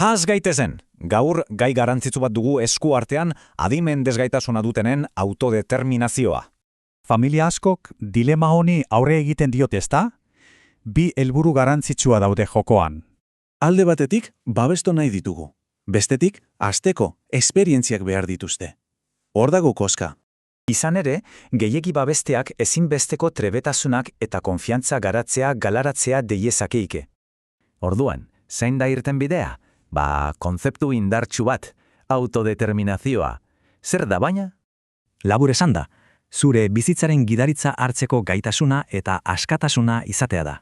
Has gaitezen, gaur gai garrantzitsu bat dugu esku artean adimen desgaitasuna dutenen autodeterminazioa. Familia askok dilema honi aurre egiten diote, ezta? Bi helburu garrantzitsua daude jokoan. Alde batetik, babestu nahi ditugu. Bestetik, hasteko esperientziak behar dituzte. Hor dago koska. Izan ere, gehiegi babesteak ezinbesteko trebetasunak eta konfiantza garatzea galaratzea deiezakeike. Orduan, zein da irten bidea? Kontzeptu indartsu bat, autodeterminazioa. Zer da baina? Labur esanda, zure bizitzaren gidaritza hartzeko gaitasuna eta askatasuna izatea da.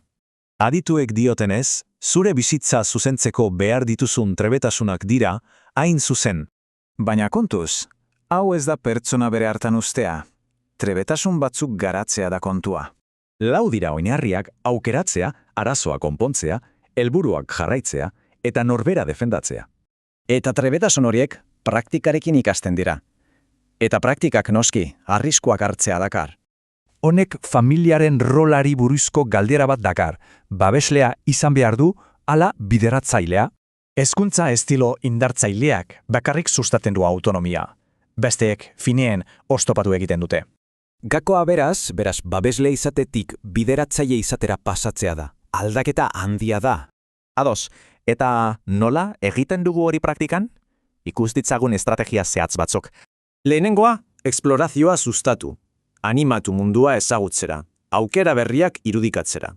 Adituek diotenez, zure bizitza zuzentzeko behar dituzun trebetasunak dira, hain zuzen. Baina kontuz, hau ez da pertsona bere hartan ustea. Trebetasun batzuk garatzea da kontua. Lau dira oinarriak aukeratzea, arazoa konpontzea, helburuak jarraitzea, eta norbera defendatzea. Eta trebetasun horiek praktikarekin ikasten dira. Eta praktikak noski, arriskuak hartzea dakar. Honek familiaren rolari buruzko galdera bat dakar. Babeslea izan behar du, ala bideratzailea. Hezkuntza estilo indartzaileak bakarrik sustatzen du autonomia. Besteek fineen oztopatu egiten dute. Gakoa beraz babesle izatetik bideratzaile izatera pasatzea da. Aldaketa handia da. Ados, eta nola egiten dugu hori praktikan? Ikus ditzagun estrategia zehatz batzuk. Lehenengoa, esplorazioa sustatu. Animatu mundua ezagutzera. Aukera berriak irudikatzera.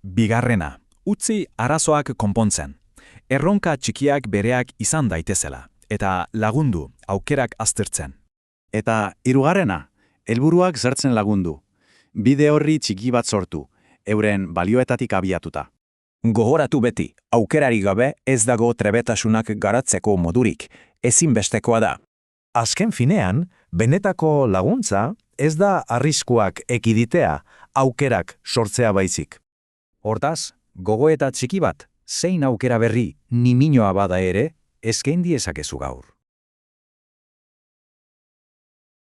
Bigarrena, utzi arazoak konpontzen. Erronka txikiak bereak izan daitezela, eta lagundu aukerak aztertzen. Eta hirugarrena, helburuak zertzen lagundu. Bide horri txiki bat sortu, euren balioetatik abiatuta. Gogoratu beti, aukerari gabe ez dago trebetasunak garatzeko modurik, ezinbestekoa da. Azken finean, benetako laguntza ez da arriskuak ekiditea, aukerak sortzea baizik. Hortaz, gogoeta txiki bat, zein aukera berri niminoa bada ere, eskain diezakezu gaur.